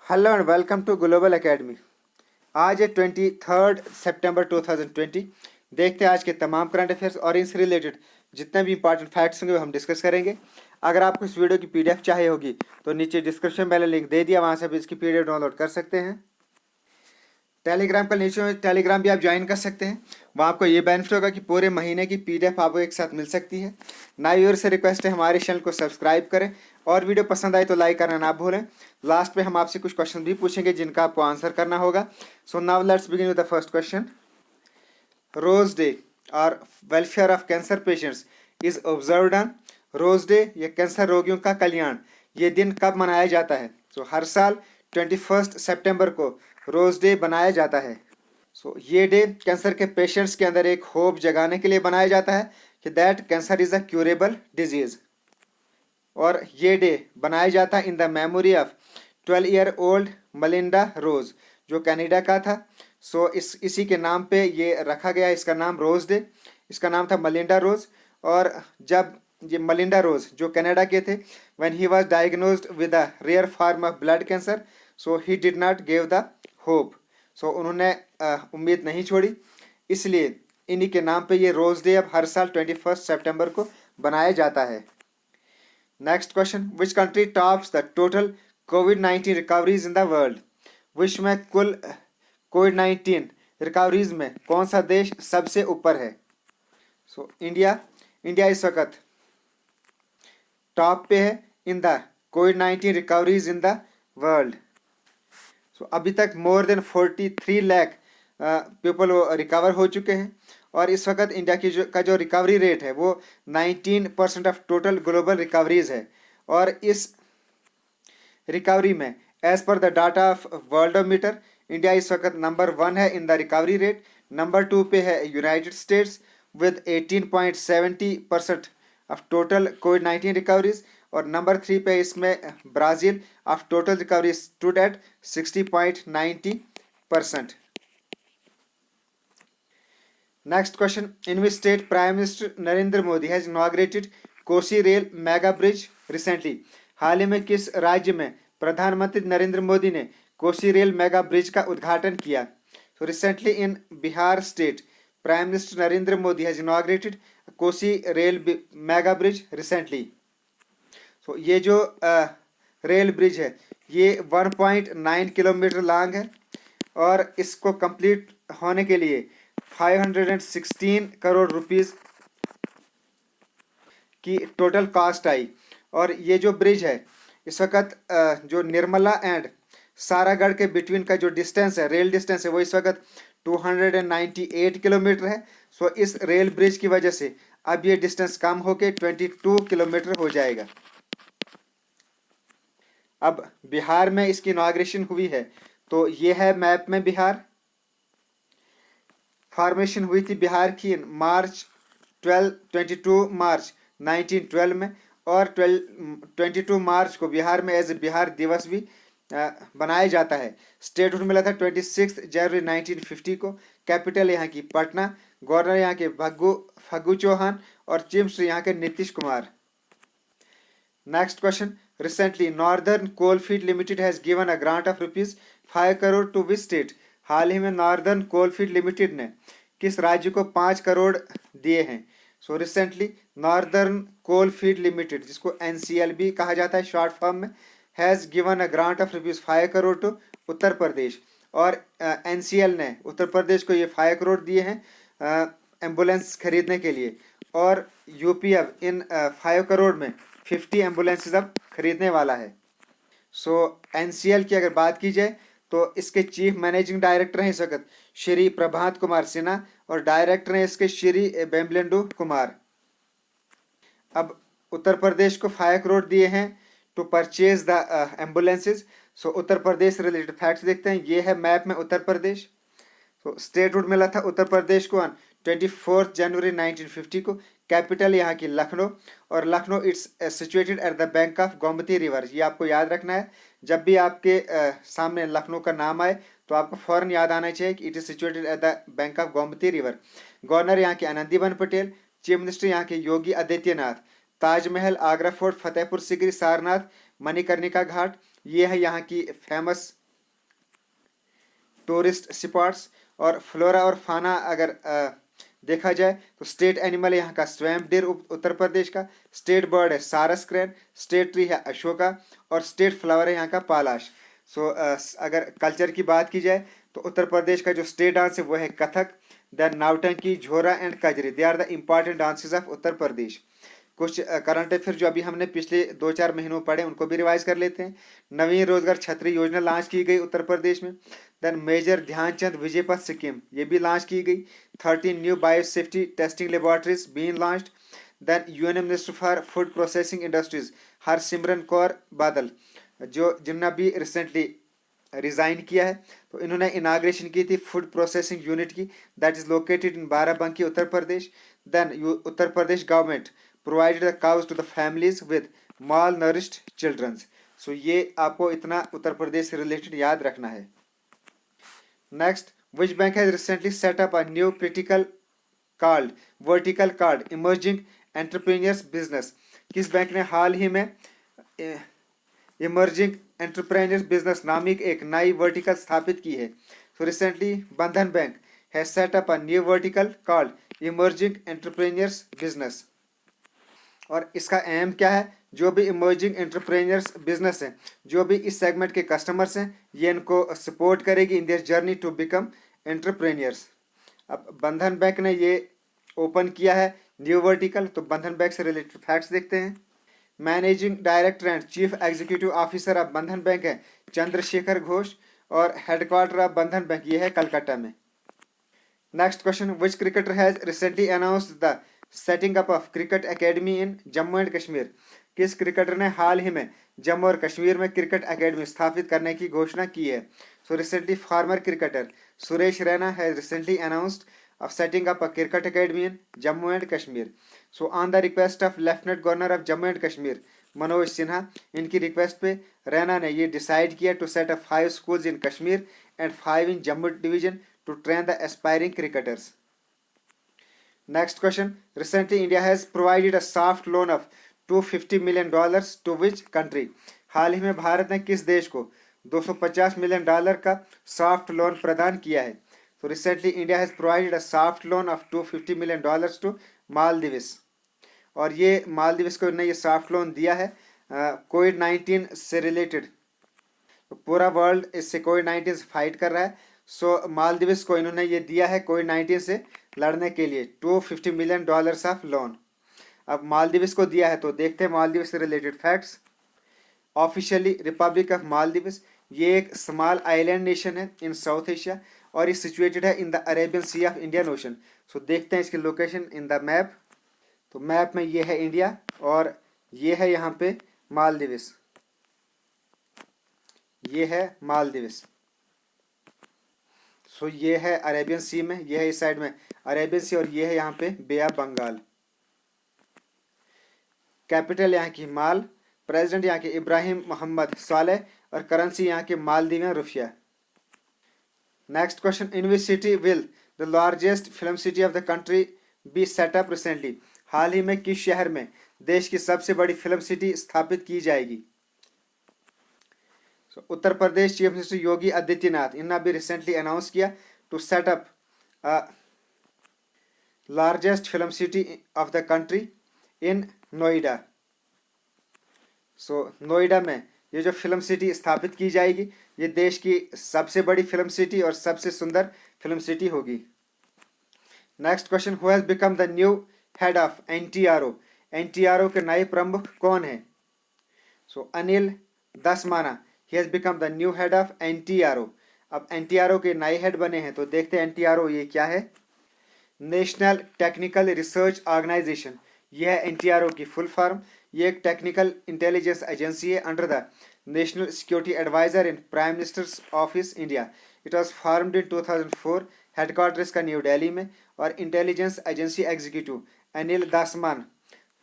Hello and welcome to Global Academy. आज है 23 सितंबर 2020। देखते हैं आज के तमाम करंट अफेयर्स और इनसे रिलेटेड जितने भी इंपॉर्टेंट फैक्ट्स होंगे वो हम डिस्कस करेंगे। अगर आपको इस वीडियो की पीडीएफ चाहिए होगी तो नीचे डिस्क्रिप्शन में लिंक दे दिया, वहाँ से भी इसकी पीडीएफ डाउनलोड कर सकते हैं। टेलीग्राम का नीचे टेलीग्राम भी आप ज्वाइन कर सकते हैं। वहाँ आपको ये बेनिफिट होगा कि पूरे महीने की पीडीएफ आपको एक साथ मिल सकती है। नए व्यूअर से रिक्वेस्ट है हमारे चैनल को सब्सक्राइब करें और वीडियो पसंद आए तो लाइक करना ना भूलें। लास्ट पे हम आपसे कुछ क्वेश्चन भी पूछेंगे जिनका आपको आंसर करना होगा। So now let's begin with the first question. Rose Day और welfare of cancer patients is observed on. Rose Day या कैंसर रोगियों का कल्याण ये दिन कब मनाया जाता है? हर साल 21 सितंबर को रोज डे बनाया जाता है। ये डे कैंसर के पेशेंट्स के अंदर एक होप जगाने के लिए बनाया जाता है कि that cancer is a curable disease. और ये डे बनाया जाता है in the memory of 12 year old Melinda Rose, जो कनाडा का था। इसी के नाम पे ये रखा गया, इसका नाम रोज डे। इसका नाम था मलिंडा रोज। और जब ये मलिंडा रोज जो कनाडा के थे, when he was diagnosed with a rare form of blood cancer, he did not give the hope. उन्होंने उम्मीद नहीं छोड़ी, इसलिए इन्हीं के नाम पे ये रोज डे अब हर साल 21 सितंबर को बनाया जाता है। Next question, which country tops the total कोविड-19 रिकवरीज इन द वर्ल्ड? विश्व में कुल कोविड-19 रिकवरीज में कौन सा देश सबसे ऊपर है? इंडिया। इंडिया इस वक्त टॉप पे है in the covid recoveries in the world. अभी तक more than 43 lakh people recover हो चुके हैं। और इस वक्त इंडिया की जो रिकवरी रेट है वो 19% ऑफ टोटल ग्लोबल रिकवरीज है। और इस रिकवरी में as per the data of Worldometer India इस वक्त नंबर 1 है in the recovery rate. Number 2 पे है United States with 18.70% of total कोविड-19 रिकवरीज। और नंबर 3 पे इसमें Brazil of total recovery stood at 60.90%। Next question, in which state prime minister Narendra Modi has inaugurated Kosi rail mega bridge recently? हाल ही में किस राज्य में प्रधानमंत्री नरेंद्र मोदी ने कोसी रेल मेगा ब्रिज का उद्घाटन किया? Recently in Bihar state prime minister Narendra Modi has inaugurated Kosi rail mega bridge recently. ये जो रेल ब्रिज है ये 1.9 किलोमीटर लॉन्ग है और इसको कंप्लीट होने के लिए 516 करोड़ रुपीस की टोटल कॉस्ट आई। और ये जो ब्रिज है इस वक्त जो निर्मला एंड सारागढ़ के बिटवीन का जो डिस्टेंस है, रेल डिस्टेंस है, वो इस वक्त 298 किलोमीटर है। इस रेल ब्रिज की वजह से अब ये डिस्टेंस कम होके 22 किलोमीटर हो जाएगा। अब बिहार में इसकी इनॉग्रेशन हुई है, तो ये है मैप में बिहार। फॉर्मेशन हुई थी बिहार की मार्च 22 मार्च 1912 में। और 22 मार्च को बिहार में एज बिहार दिवस भी बनाया जाता है। स्टेटहुड मिला था 26 जनवरी 1950 को। कैपिटल यहाँ की पटना। गवर्नर यहाँ के फग्गू चौहान और चीफ मिनिस्टर यहाँ के Nitish Kumar. Next question, recently Northern Coalfield Limited has given a grant of ₹5 crore to which state? हाल ही में नॉर्दर्न कोलफील्ड लिमिटेड ने किस राज्य को 5 करोड़ दिए हैं? रिसेंटली नॉर्दर्न कोलफील्ड लिमिटेड, जिसको NCL भी कहा जाता है शॉर्ट फॉर्म में, has given a grant of ₹5 crore to Uttar Pradesh. और NCL ने उत्तर प्रदेश को ये 5 करोड़ दिए हैं एम्बुलेंस खरीदने के लिए। और यूपी अब इन 5 करोड़ में 50 एम्बुलेंसेज अब खरीदने वाला है। NCL की अगर बात की जाए तो इसके चीफ मैनेजिंग डायरेक्टर हैं इस वक्त श्री प्रभात कुमार सिन्हा और डायरेक्टर हैं इसके श्री बेम्बलेंडू कुमार। अब उत्तर प्रदेश को 5 करोड़ दिए हैं to purchase the ambulances. Uttar Pradesh related facts देखते हैं। ये है मैप में उत्तर प्रदेश। स्टेटहुड मिला था उत्तर प्रदेश को 24 जनवरी 1950 को। कैपिटल यहाँ की लखनऊ। और Lucknow it's situated at the bank of Gomti river. ये आपको याद रखना है, जब भी आपके सामने लखनऊ का नाम आए तो आपको फौरन याद आना चाहिए कि it is situated at the bank of Gomti river. Governor यहाँ के आनंदीबेन पटेल। चीफ मिनिस्टर यहाँ के योगी आदित्यनाथ। ताजमहल, आगरा फोर्ट, फतेहपुर सीकरी, सारनाथ, मणिकर्णिका घाट, ये है यहाँ की फेमस टूरिस्ट स्पॉट्स। और फ्लोरा और फाना अगर देखा जाए तो स्टेट एनिमल है यहाँ का स्वैम्प डियर उत्तर प्रदेश का, स्टेट बर्ड है सारस क्रेन, स्टेट ट्री है अशोका और स्टेट फ्लावर है यहाँ का पालाश। सो अगर कल्चर की बात की जाए तो उत्तर प्रदेश का जो स्टेट डांस है वो है Kathak, then Nautanki, Jhora and Kajari, they are the important dances of Uttar Pradesh. कुछ करंट अफेयर जो अभी हमने पिछले 2-4 महीनों पढ़े उनको भी रिवाइज कर लेते हैं। नवीन रोजगार छतरी योजना लॉन्च की गई उत्तर प्रदेश में। देन मेजर ध्यानचंद विजय पथ स्कीम ये भी लॉन्च की गई। 13 new bio safety testing laboratories been launched. Then UN minister for food processing industries Harsimran Kaur Badal जिन्होंने भी रिसेंटली रिजाइन किया है, तो इन्होंने इनाग्रेशन की थी फूड प्रोसेसिंग यूनिट की, that is located in Barabanki Uttar Pradesh. Then Uttar Pradesh government provided the cows to the families with malnourished children। So ये आपको इतना उत्तर प्रदेश से रिलेटेड याद रखना है। Next, which bank has recently set up a new vertical card emerging entrepreneurs business। किस bank ने हाल ही में इमर्जिंग एंटरप्रेन्योर्स बिजनेस नामिक एक नई वर्टिकल स्थापित की है। सो रिसेंटली बंधन bank has set up a new vertical called emerging entrepreneurs business. और इसका एम क्या है, जो भी इमर्जिंग एंटरप्रेन्योर्स बिजनेस हैं, जो भी इस सेगमेंट के कस्टमर्स हैं, ये इनको सपोर्ट करेगी in their journey to become entrepreneurs. अब बंधन बैंक ने ये ओपन किया है न्यू वर्टिकल, तो बंधन बैंक से रिलेटेड फैक्ट्स देखते हैं। Managing director and chief executive officer of बंधन बैंक है चंद्रशेखर घोष और हेडक्वार्टर ऑफ बंधन बैंक ये है कलकत्ता में। Next question, which cricketer has recently announced the setting up of cricket academy in Jammu and Kashmir. किस क्रिकेटर ने हाल ही में जम्मू और कश्मीर में क्रिकेट एकेडमी स्थापित करने की घोषणा की है। So recently farmer cricketer Suresh Raina has recently announced of setting up a cricket academy in Jammu and Kashmir। So on the request of Lieutenant Governor of Jammu and Kashmir Manoj Sinha, इनकी रिक्वेस्ट पे रैना ने ये डिसाइड किया to set up 5 schools in Kashmir and 5 in Jammu division to train the aspiring cricketers। Next question, recently India has provided a soft loan of $250 million to which country। हाल ही में भारत ने किस देश को $250 मिलियन का soft loan प्रदान किया है। So recently India has provided a soft loan of $250 million to Maldives। और ये मालदीव्स को इन्होंने ये सॉफ्ट लोन दिया है कोविड-19 से रिलेटेड। तो पूरा वर्ल्ड इससे कोविड-19 से फाइट कर रहा है। सो मालदीव्स को इन्होंने ये दिया है कोविड-19 से लड़ने के लिए $250 मिलियन ऑफ लोन। अब मालदीव्स को दिया है तो देखते हैं मालदीव्स से related facts. Officially Republic of Maldives ये एक स्मॉल आइलैंड नेशन है इन साउथ एशिया और ये सिचुएटेड है in the Arabian Sea of Indian Ocean. So देखते हैं इसकी लोकेशन इन द मैप। तो मैप में ये है इंडिया और ये है यहाँ पे मालदीव्स, ये है मालदीव्स। सो ये है अरेबियन सी में, ये है इस साइड में अरेबियन सी और ये है यहाँ पे बे ऑफ बंगाल। कैपिटल यहाँ की माल, प्रेसिडेंट यहाँ के इब्राहिम मोहम्मद सालेह और करेंसी यहाँ के मालदीवियन रुपया। Next question, in which city will the largest film city of the country be set up recently. हाल ही में किस शहर में देश की सबसे बड़ी फिल्म सिटी स्थापित की जाएगी। उत्तर प्रदेश चीफ मिनिस्टर योगी आदित्यनाथ इन्होंने भी रिसेंटली अनाउंस किया to set up largest film city of the country in Noida. So Noida में ये जो फिल्म सिटी स्थापित की जाएगी ये देश की सबसे बड़ी फिल्म सिटी और सबसे सुंदर फिल्म सिटी होगी। Next question, who has become the new head of NTRO. NTRO के नए प्रमुख कौन है। So Anil Dasmana he has become the new head of NTRO. अब एनटीआरओ के नए हेड बने हैं तो देखते हैं एनटीआरओ ये क्या है। नेशनल टेक्निकल रिसर्च ऑर्गेनाइजेशन, यह है एनटीआरओ की फुल फॉर्म। ये एक टेक्निकल इंटेलिजेंस एजेंसी है under the national security adviser in prime minister's office India. It was formed in 2004। Headquarter इसका न्यू दिल्ली में और intelligence agency executive Anil Dasman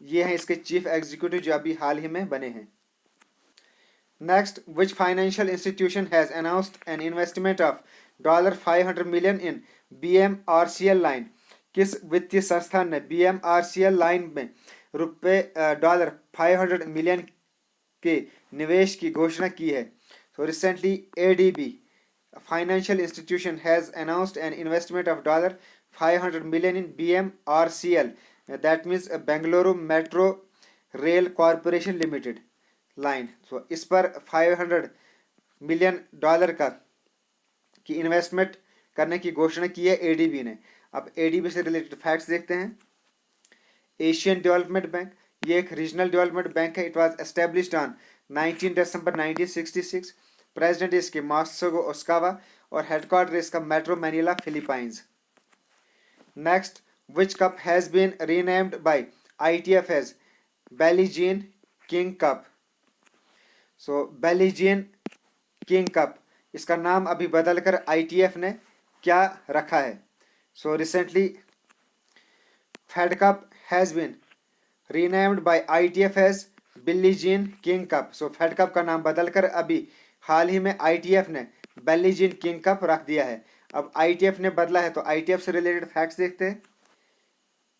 ये हैं इसके चीफ एग्जीक्यूटिव जो अभी हाल ही में बने हैं। Next, which financial institution has announced an investment of $500 million in BMRCL line. किस वित्तीय संस्थान ने BMRCL लाइन में $500 मिलियन के निवेश की घोषणा की है। So recently ADB financial institution has announced an investment of $500 million in BMRCL. That means Bengaluru Metro Rail Corporation Limited line. So इस पर $500 मिलियन का की इन्वेस्टमेंट करने की घोषणा की है एडीबी ने। अब एडीबी से रिलेटेड फैक्ट्स देखते हैं। एशियन डेवलपमेंट बैंक, ये एक रीजनल डेवलपमेंट बैंक है। It was established on 19 December 1966। President इसके मात्सुगो ओसाकावा और हेडक्वार्टर इसका Metro Manila Philippines. Next, which cup has been renamed by ITF as Billie Jean King Cup. So Billie Jean King Cup, इसका नाम अभी बदलकर ITF ने क्या रखा है? So recently Fed Cup has been renamed by ITF as Billie Jean King Cup. So Fed Cup का नाम बदलकर अभी हाल ही में आईटीएफ ने बिली जीन किंग कप रख दिया है। अब आईटीएफ ने बदला है तो आईटीएफ से रिलेटेड फैक्ट्स देखते हैं।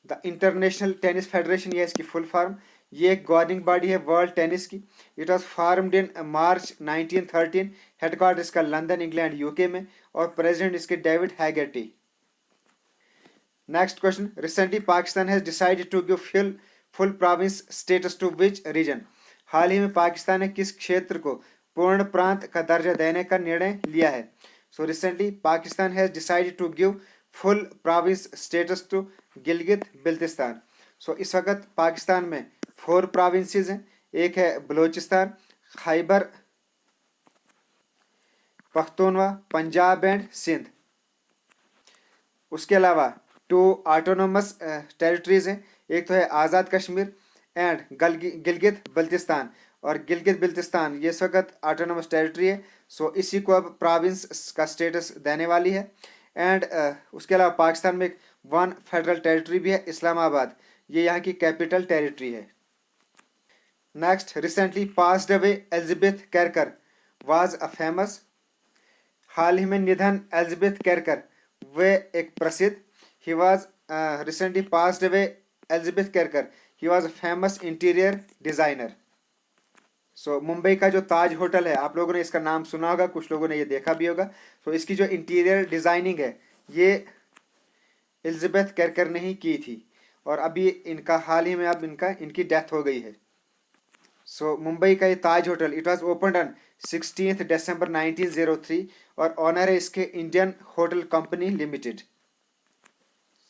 द इंटरनेशनल टेनिस फेडरेशन, ये इसकी फुल फॉर्म, ये एक गवर्निंग बॉडी है वर्ल्ड टेनिस की। It was formed in March 1913। Headquarter इसका लंदन इंग्लैंड यूके में और प्रेसिडेंट इसके David Haggerty. Next question, recently Pakistan has decided to give full province status to which region. हाल ही में पाकिस्तान ने किस क्षेत्र को पूर्ण प्रांत का दर्जा देने का निर्णय लिया है? So recently Pakistan has decided to give full province status to Gilgit Baltistan. So इस वक्त पाकिस्तान में 4 प्रोविंसेस हैं। एक है बलोचिस्तान, खैबर पख्तूनवा, पंजाब एंड सिंध। उसके अलावा 2 ऑटोनोमस टेरिटरीज हैं। एक तो है आज़ाद कश्मीर एंड गिलगित बल्तिस्तान। और गिलगित बिल्तिस्तान ये इस वक्त ऑटोनोमस टेरिटरी है। सो इसी को अब प्रोविंस का स्टेटस देने वाली है। एंड उसके अलावा पाकिस्तान में 1 फेडरल टेरिटरी भी है, इस्लामाबाद, ये यहाँ की कैपिटल टेरिटरी है। Next, recently passed away Elizabeth Kerkar was a famous. हाल ही में निधन एलिजाबेथ केरकर, वे एक प्रसिद्ध, he was recently passed away Elizabeth Kerkar, he was a famous interior designer. So Mumbai का जो ताज होटल है, आप लोगों ने इसका नाम सुना होगा, कुछ लोगों ने ये देखा भी होगा। तो इसकी जो इंटीरियर डिजाइनिंग है ये एलिजाबेथ केरकर ने ही की थी और अभी इनका हाल ही में अब इनकी डेथ हो गई है। सो मुंबई का ये Taj hotel, it was opened on 16 December 1903 और ऑनर है इसके Indian hotel company limited.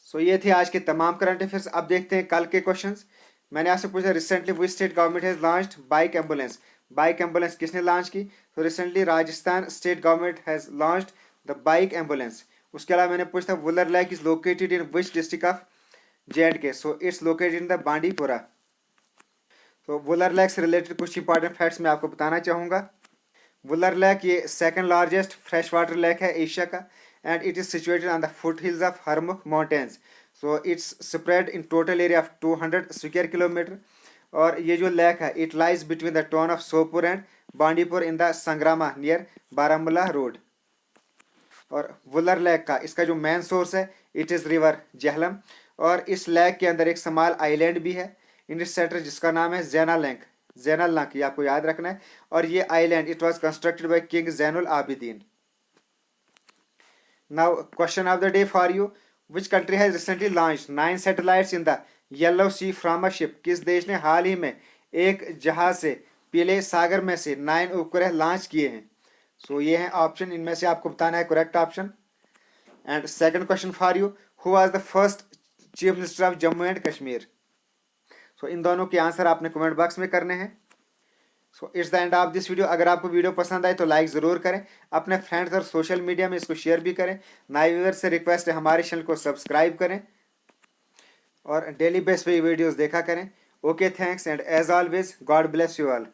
So ये थे आज के तमाम करंट अफेयर्स। अब देखते हैं कल के क्वेश्चंस। मैंने आपसे पूछा recently which state government has launched bike ambulance. Bike ambulance किसने लॉन्च की? तो recently Rajasthan state government has launched the bike ambulance. उसके अलावा मैंने पूछा Wular lake is located in which district of J&K। So it's located in the Bandipora. तो Wular lake से related कुछ इंपॉर्टेंट फैक्ट्स मैं आपको बताना चाहूँगा। वुलर लेक ये second largest fresh water lake है एशिया का and it is situated on the foot hills of Harmukh mountains. So it's spread in total area of 200 square kilometre. और ये जो लेक है it lies between the town of Sopore and Bandipore in the Sangrama near Baramulla road. और Wular lake का इसका जो main source है it is river Jhelum. और इस लेक के अंदर एक स्मॉल आइलैंड भी है इन इस सेंटर जिसका नाम है जैनल, ये आपको याद रखना है। और ये island it was constructed by king Zainul Abidin. Now question of the day for you, which country has recently launched 9 satellites in the Yellow Sea from a ship. किस देश ने हाल ही में एक जहाज से पीले सागर में से 9 उपग्रह लॉन्च किए हैं? सो ये हैं ऑप्शन, इनमें से आपको बताना है correct option. And second question for you, who was the first chief minister of Jammu and Kashmir. So इन दोनों के आंसर आपने कमेंट बॉक्स में करने हैं। So it's the end of this video. अगर आपको वीडियो पसंद आए तो लाइक ज़रूर करें, अपने फ्रेंड्स और सोशल मीडिया में इसको शेयर भी करें। नए व्यूअर्स से रिक्वेस्ट है हमारे चैनल को सब्सक्राइब करें और डेली बेस पे वीडियोस देखा करें। Okay, thanks and as always God bless you all.